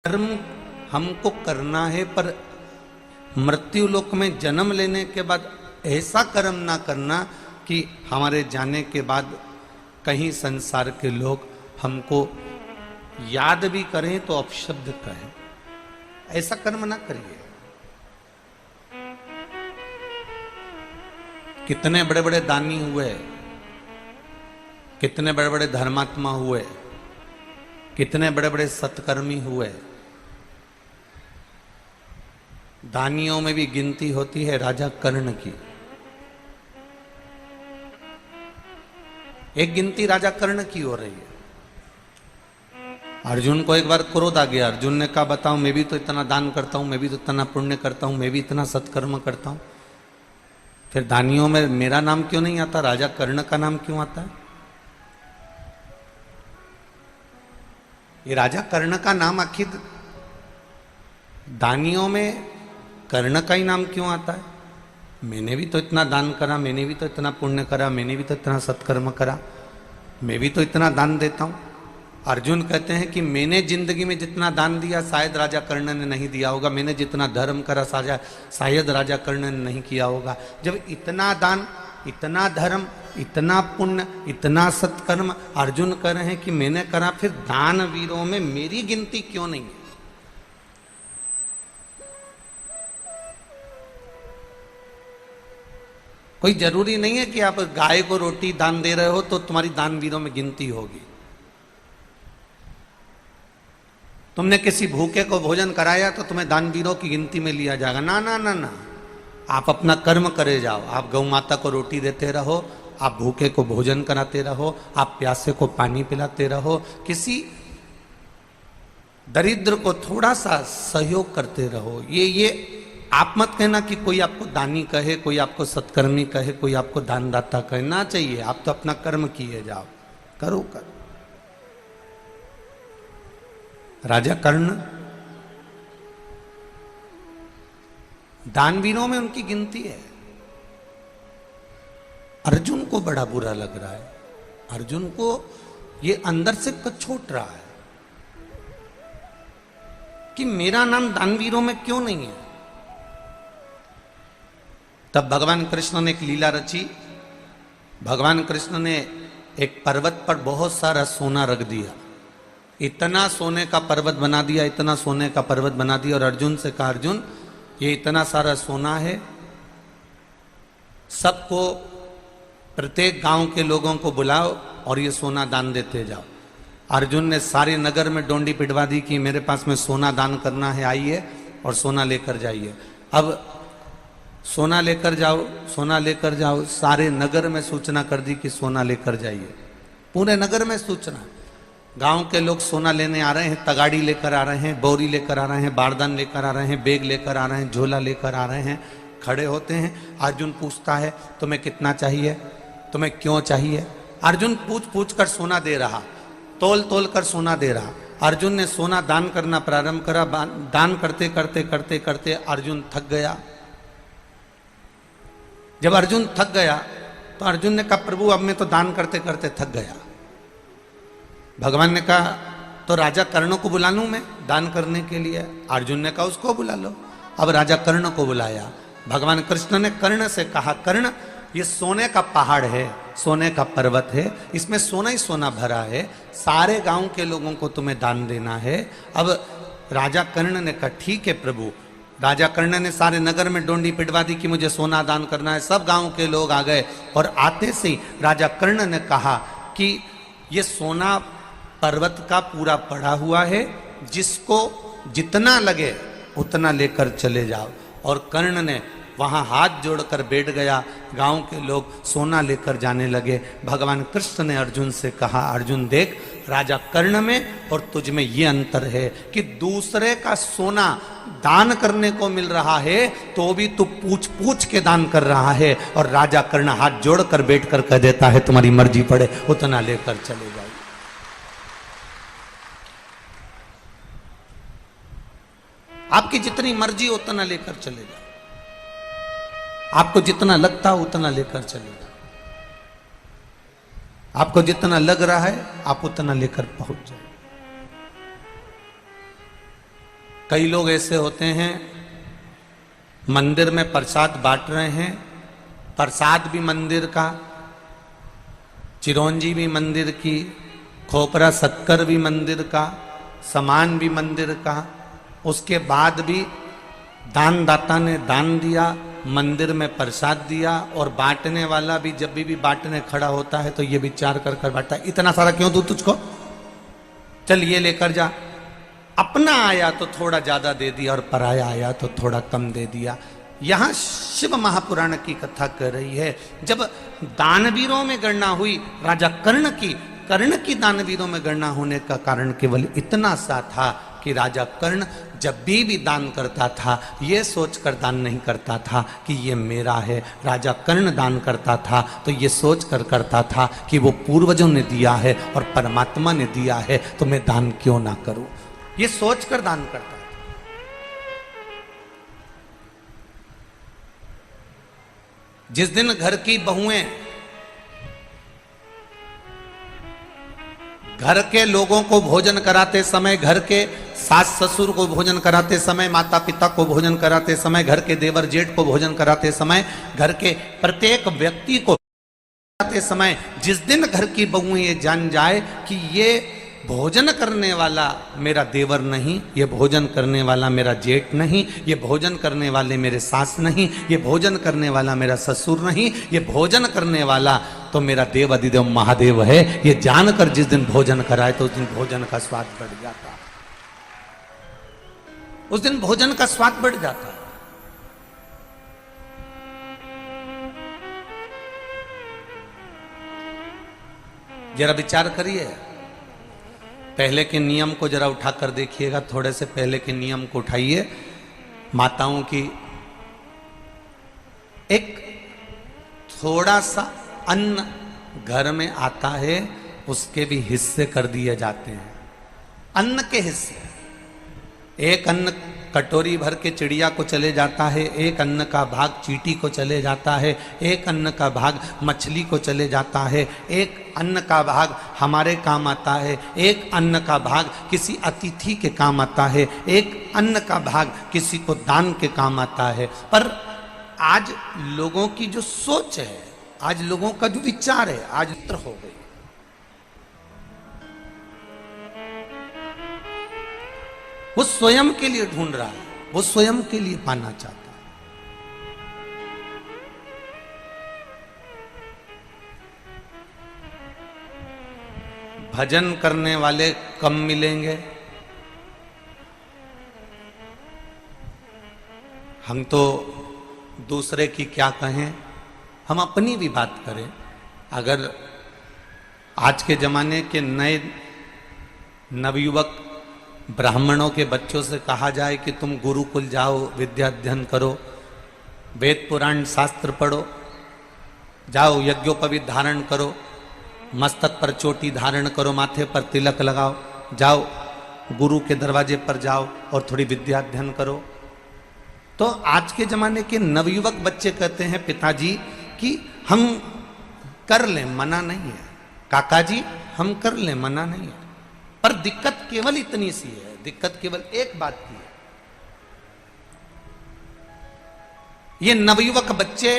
कर्म हमको करना है, पर मृत्यु लोक में जन्म लेने के बाद ऐसा कर्म ना करना कि हमारे जाने के बाद कहीं संसार के लोग हमको याद भी करें तो अपशब्द कहें। ऐसा कर्म ना करिए। कितने बड़े बड़े दानी हुए, कितने बड़े बड़े धर्मात्मा हुए, कितने बड़े बड़े सत्कर्मी हुए। दानियों में भी गिनती होती है राजा कर्ण की। एक गिनती राजा कर्ण की हो रही है। अर्जुन को एक बार क्रोध आ गया। अर्जुन ने कहा बताओ, मैं भी तो इतना दान करता हूं, मैं भी तो इतना पुण्य करता हूं, मैं भी इतना सत्कर्म करता हूं, फिर दानियों में मेरा नाम क्यों नहीं आता, राजा कर्ण का नाम क्यों आता है? ये राजा कर्ण का नाम आखिर दानियों में कर्ण का ही नाम क्यों आता है? मैंने भी तो इतना दान करा, मैंने भी तो इतना पुण्य करा, मैंने भी तो इतना सत्कर्म करा, मैं भी तो इतना दान देता हूं। अर्जुन कहते हैं कि मैंने जिंदगी में जितना दान दिया शायद राजा कर्ण ने नहीं दिया होगा, मैंने जितना धर्म करा शायद राजा कर्ण ने नहीं किया होगा। जब इतना दान, इतना धर्म, इतना पुण्य, इतना सत्कर्म अर्जुन कर रहे हैं कि मैंने करा, फिर दान वीरों में मेरी गिनती क्यों नहीं है? कोई जरूरी नहीं है कि आप गाय को रोटी दान दे रहे हो तो तुम्हारी दान वीरों में गिनती होगी। तुमने किसी भूखे को भोजन कराया तो तुम्हें दान वीरों की गिनती में लिया जाएगा? ना ना ना ना। आप अपना कर्म करे जाओ। आप गौ माता को रोटी देते रहो, आप भूखे को भोजन कराते रहो, आप प्यासे को पानी पिलाते रहो, किसी दरिद्र को थोड़ा सा सहयोग करते रहो। ये आप मत कहना कि कोई आपको दानी कहे, कोई आपको सत्कर्मी कहे, कोई आपको दानदाता कहे, ना चाहिए। आप तो अपना कर्म किए जाओ, करो कर। राजा कर्ण दानवीरों में उनकी गिनती है। अर्जुन को बड़ा बुरा लग रहा है। अर्जुन को ये अंदर से कछोट रहा है कि मेरा नाम दानवीरों में क्यों नहीं है। तब भगवान कृष्ण ने एक लीला रची। भगवान कृष्ण ने एक पर्वत पर बहुत सारा सोना रख दिया। इतना सोने का पर्वत बना दिया, इतना सोने का पर्वत बना दिया, और अर्जुन से कहा अर्जुन ये इतना सारा सोना है, सबको, प्रत्येक गांव के लोगों को बुलाओ और ये सोना दान देते जाओ। अर्जुन ने सारे नगर में डोंडी पिटवा दी कि मेरे पास में सोना दान करना है, आइए और सोना लेकर जाइए। अब सोना लेकर जाओ, सोना लेकर जाओ। सारे नगर में सूचना कर दी कि सोना लेकर जाइए। पूरे नगर में सूचना। गांव के लोग सोना लेने आ रहे हैं, तगाड़ी लेकर आ रहे हैं, बोरी लेकर आ रहे हैं, बारदान लेकर आ रहे हैं, बैग लेकर आ रहे हैं, झोला लेकर आ रहे हैं। खड़े होते हैं। अर्जुन पूछता है तुम्हें कितना चाहिए, तुम्हें क्यों चाहिए? अर्जुन पूछ पूछ कर सोना दे रहा, तोल तोल कर सोना दे रहा। अर्जुन ने सोना दान करना प्रारंभ करा। दान करते करते करते करते अर्जुन थक गया। जब अर्जुन थक गया तो अर्जुन ने कहा प्रभु अब मैं तो दान करते करते थक गया। भगवान ने कहा तो राजा कर्ण को बुला लूं मैं दान करने के लिए? अर्जुन ने कहा उसको बुला लो। अब राजा कर्ण को बुलाया। भगवान कृष्ण ने कर्ण से कहा कर्ण ये सोने का पहाड़ है, सोने का पर्वत है, इसमें सोना ही सोना भरा है, सारे गांव के लोगों को तुम्हें दान देना है। अब राजा कर्ण ने कहा ठीक है प्रभु। राजा कर्ण ने सारे नगर में डोंडी पिटवा दी कि मुझे सोना दान करना है। सब गांव के लोग आ गए और आते से राजा कर्ण ने कहा कि ये सोना पर्वत का पूरा पड़ा हुआ है, जिसको जितना लगे उतना लेकर चले जाओ। और कर्ण ने वहां हाथ जोड़कर बैठ गया। गांव के लोग सोना लेकर जाने लगे। भगवान कृष्ण ने अर्जुन से कहा अर्जुन देख, राजा कर्ण में और तुझ में ये अंतर है कि दूसरे का सोना दान करने को मिल रहा है तो भी तू पूछ पूछ के दान कर रहा है, और राजा कर्ण हाथ जोड़कर बैठकर कह देता है तुम्हारी मर्जी पड़े उतना लेकर चले जाओ। आपकी जितनी मर्जी उतना लेकर चले जाओ, आपको जितना लगता हो उतना लेकर चले जाओ, आपको जितना लग रहा है आप उतना लेकर पहुंच जाओ। कई लोग ऐसे होते हैं मंदिर में प्रसाद बांट रहे हैं, प्रसाद भी मंदिर का, चिरौंजी भी मंदिर की, खोपरा शक्कर भी मंदिर का, सामान भी मंदिर का, उसके बाद भी दानदाता ने दान दिया, मंदिर में प्रसाद दिया, और बांटने वाला भी जब भी बांटने खड़ा होता है तो ये विचार कर कर बांटता है, इतना सारा क्यों दूं तुझको, चल ये लेकर जा। अपना आया तो थोड़ा ज्यादा दे दिया और पराया आया तो थोड़ा कम दे दिया। यहां शिव महापुराण की कथा कर रही है। जब दानवीरों में गणना हुई राजा कर्ण की दानवीरों में गणना होने का कारण केवल इतना सा था कि राजा कर्ण जब भी दान करता था ये सोचकर दान नहीं करता था कि ये मेरा है। राजा कर्ण दान करता था तो ये सोचकर करता था कि वो पूर्वजों ने दिया है और परमात्मा ने दिया है, तो मैं दान क्यों ना करूं, ये सोचकर दान करता था। जिस दिन घर की बहुएं घर के लोगों को भोजन कराते समय, घर के सास ससुर को भोजन कराते समय, माता पिता को भोजन कराते समय, घर के देवर जेठ को भोजन कराते समय, घर के प्रत्येक व्यक्ति को कराते समय, जिस दिन घर की बहुएं ये जान जाए कि ये भोजन करने वाला मेरा देवर नहीं, ये भोजन करने वाला मेरा जेठ नहीं, ये भोजन करने वाले मेरे सास नहीं, ये भोजन करने वाला मेरा ससुर नहीं, ये भोजन करने वाला तो मेरा देव अधिदेव महादेव है, ये जानकर जिस दिन भोजन कराए तो उस दिन भोजन का स्वाद बढ़ जाता, उस दिन भोजन का स्वाद बढ़ जाता। जरा विचार करिए, पहले के नियम को जरा उठाकर देखिएगा, थोड़े से पहले के नियम को उठाइए। माताओं की एक थोड़ा सा अन्न घर में आता है, उसके भी हिस्से कर दिए जाते हैं, अन्न के हिस्से। एक अन्न कटोरी भर के चिड़िया को चले जाता है, एक अन्न का भाग चींटी को चले जाता है, एक अन्न का भाग मछली को चले जाता है, एक अन्न का भाग हमारे काम आता है, एक अन्न का भाग किसी अतिथि के काम आता है, एक अन्न का भाग किसी को दान के काम आता है। पर आज लोगों की जो सोच है, आज लोगों का जो विचार है, आज मित्र हो गई। वो स्वयं के लिए ढूंढ रहा है, वो स्वयं के लिए पाना चाहता है। भजन करने वाले कम मिलेंगे। हम तो दूसरे की क्या कहें, हम अपनी भी बात करें। अगर आज के जमाने के नए नवयुवक ब्राह्मणों के बच्चों से कहा जाए कि तुम गुरुकुल जाओ, विद्या अध्ययन करो, वेद पुराण शास्त्र पढ़ो, जाओ यज्ञोपवीत धारण करो, मस्तक पर चोटी धारण करो, माथे पर तिलक लगाओ, जाओ गुरु के दरवाजे पर जाओ और थोड़ी विद्या अध्ययन करो, तो आज के जमाने के नवयुवक बच्चे कहते हैं पिताजी कि हम कर लें, मना नहीं है, काका जी हम कर लें, मना नहीं है। पर दिक्कत केवल इतनी सी है, दिक्कत केवल एक बात की है, ये नवयुवक बच्चे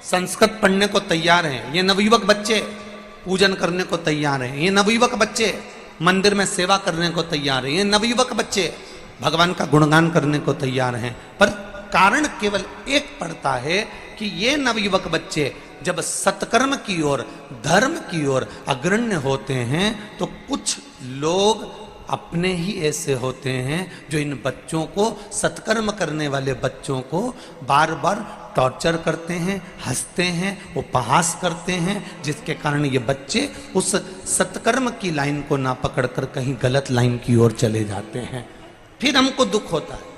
संस्कृत पढ़ने को तैयार हैं, ये नवयुवक बच्चे पूजन करने को तैयार हैं, ये नवयुवक बच्चे मंदिर में सेवा करने को तैयार हैं, ये नवयुवक बच्चे भगवान का गुणगान करने को तैयार हैं। पर कारण केवल एक पड़ता है कि ये नवयुवक बच्चे जब सत्कर्म की ओर, धर्म की ओर अग्रण्य होते हैं तो कुछ लोग अपने ही ऐसे होते हैं जो इन बच्चों को, सत्कर्म करने वाले बच्चों को बार बार टॉर्चर करते हैं, हंसते हैं, उपहास करते हैं, जिसके कारण ये बच्चे उस सत्कर्म की लाइन को ना पकड़कर कहीं गलत लाइन की ओर चले जाते हैं। फिर हमको दुख होता है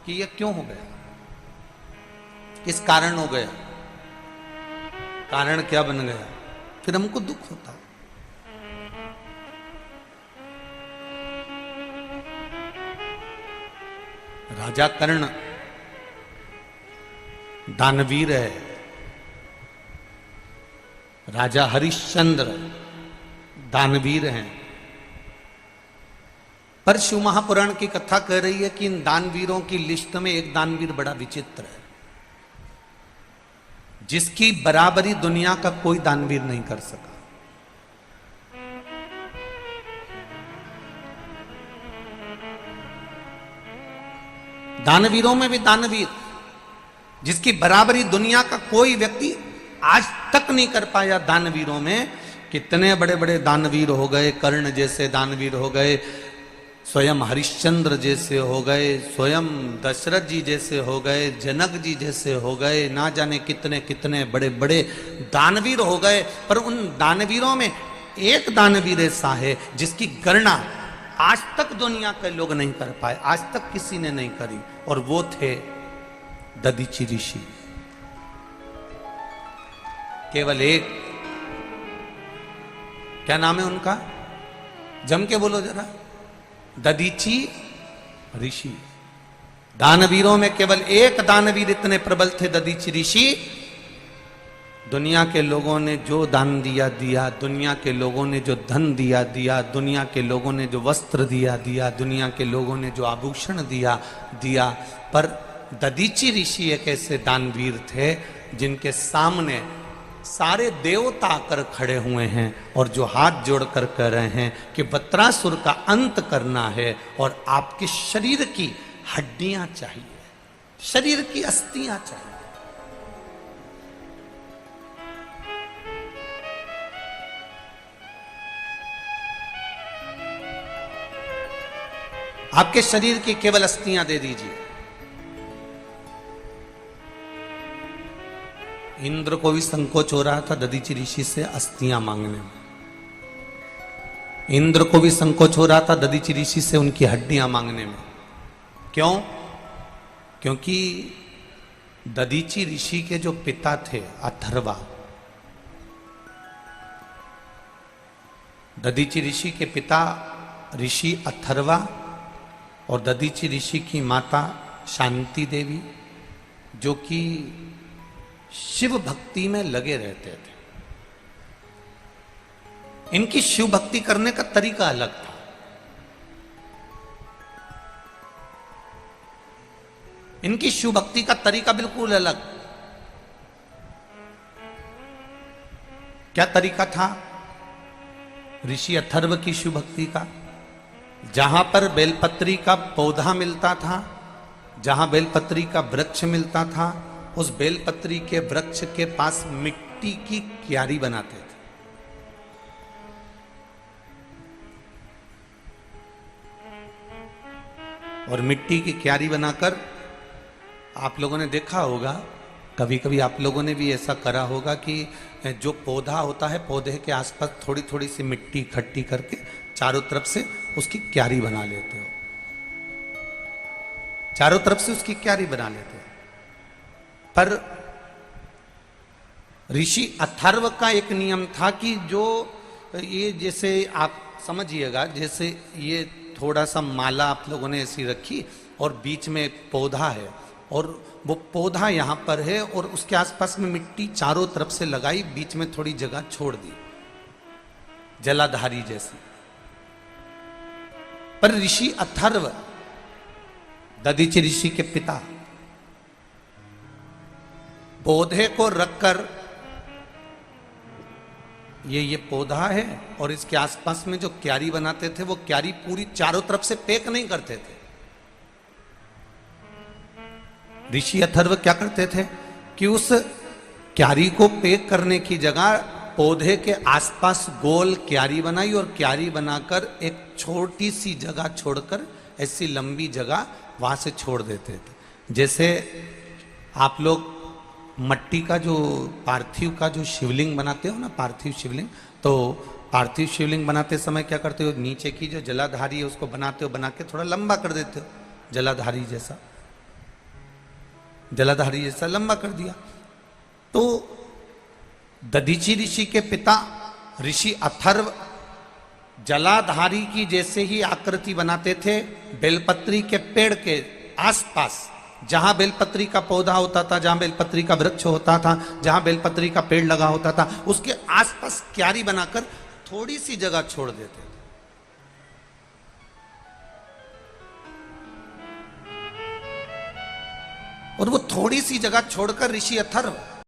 कि ये क्यों हो गया, किस कारण हो गया, कारण क्या बन गया, फिर हमको दुख होता है। राजा कर्ण दानवीर है, राजा हरिश्चंद्र दानवीर हैं, पर शिव महापुराण की कथा कह रही है कि इन दानवीरों की लिस्ट में एक दानवीर बड़ा विचित्र है, जिसकी बराबरी दुनिया का कोई दानवीर नहीं कर सका। दानवीरों में भी दानवीर, जिसकी बराबरी दुनिया का कोई व्यक्ति आज तक नहीं कर पाया। दानवीरों में कितने बड़े बड़े दानवीर हो गए, कर्ण जैसे दानवीर हो गए, स्वयं हरिश्चंद्र जैसे हो गए, स्वयं दशरथ जी जैसे हो गए, जनक जी जैसे हो गए, ना जाने कितने कितने बड़े बड़े दानवीर हो गए। पर उन दानवीरों में एक दानवीर ऐसा है जिसकी गणना आज तक दुनिया के लोग नहीं कर पाए, आज तक किसी ने नहीं करी, और वो थे दधीचि ऋषि। केवल एक, क्या नाम है उनका, जम के बोलो जरा, दधीचि ऋषि। दानवीरों में केवल एक दानवीर इतने प्रबल थे, दधीचि ऋषि। दुनिया के लोगों ने जो दान दिया दिया, दुनिया के लोगों ने जो धन दिया दिया, दुनिया के लोगों ने जो वस्त्र दिया दिया, दुनिया के लोगों ने जो आभूषण दिया दिया, पर दधीचि ऋषि एक ऐसे दानवीर थे जिनके सामने सारे देवता आकर खड़े हुए हैं और जो हाथ जोड़कर कह रहे हैं कि वत्रासुर का अंत करना है और आपके शरीर की हड्डियां चाहिए, शरीर की अस्थियां चाहिए। आपके शरीर की केवल अस्थियां दे दीजिए। इंद्र को भी संकोच हो रहा था दधीचि ऋषि से अस्थियां मांगने में। इंद्र को भी संकोच हो रहा था दधीचि ऋषि से उनकी हड्डियां मांगने में। क्यों? क्योंकि दधीचि ऋषि के जो पिता थे अथर्वा, दधीचि ऋषि के पिता ऋषि अथर्वा और दधीचि ऋषि की माता शांति देवी, जो कि शिव भक्ति में लगे रहते थे। इनकी शिव भक्ति करने का तरीका अलग था। इनकी शिव भक्ति का तरीका बिल्कुल अलग। क्या तरीका था ऋषि अथर्व की शिव भक्ति का? जहां पर बेलपत्री का पौधा मिलता था, जहां बेलपत्री का वृक्ष मिलता था, उस बेलपत्री के वृक्ष के पास मिट्टी की क्यारी बनाते थे। और मिट्टी की क्यारी बनाकर, आप लोगों ने देखा होगा, कभी कभी आप लोगों ने भी ऐसा करा होगा कि जो पौधा होता है, पौधे के आसपास थोड़ी थोड़ी सी मिट्टी इकट्ठी करके चारों तरफ से उसकी क्यारी बना लेते हो, चारों तरफ से उसकी क्यारी बना लेते हो। पर ऋषि अथर्व का एक नियम था कि जो ये, जैसे आप समझिएगा, जैसे ये थोड़ा सा माला आप लोगों ने ऐसी रखी और बीच में एक पौधा है और वो पौधा यहाँ पर है और उसके आसपास में मिट्टी चारों तरफ से लगाई, बीच में थोड़ी जगह छोड़ दी, जलाधारी जैसी। पर ऋषि अथर्व, दधीचि ऋषि के पिता, पौधे को रखकर, ये पौधा है और इसके आसपास में जो क्यारी बनाते थे, वो क्यारी पूरी चारों तरफ से पैक नहीं करते थे। ऋषि अथर्व क्या करते थे कि उस क्यारी को पैक करने की जगह पौधे के आसपास गोल क्यारी बनाई और क्यारी बनाकर एक छोटी सी जगह छोड़कर ऐसी लंबी जगह वहां से छोड़ देते थे। जैसे आप लोग मट्टी का जो पार्थिव का जो शिवलिंग बनाते हो ना, पार्थिव शिवलिंग, तो पार्थिव शिवलिंग बनाते समय क्या करते हो, नीचे की जो जलाधारी है उसको बनाते हो, बना के थोड़ा लंबा कर देते हो, जलाधारी जैसा, जलाधारी जैसा लंबा कर दिया। तो दधीचि ऋषि के पिता ऋषि अथर्व जलाधारी की जैसे ही आकृति बनाते थे। बेलपत्री के पेड़ के आसपास, जहां बेलपत्री का पौधा होता था, जहां बेलपत्री का वृक्ष होता था, जहां बेलपत्री का पेड़ लगा होता था, उसके आसपास क्यारी बनाकर थोड़ी सी जगह छोड़ देते थे। और वो थोड़ी सी जगह छोड़कर ऋषि अथर्व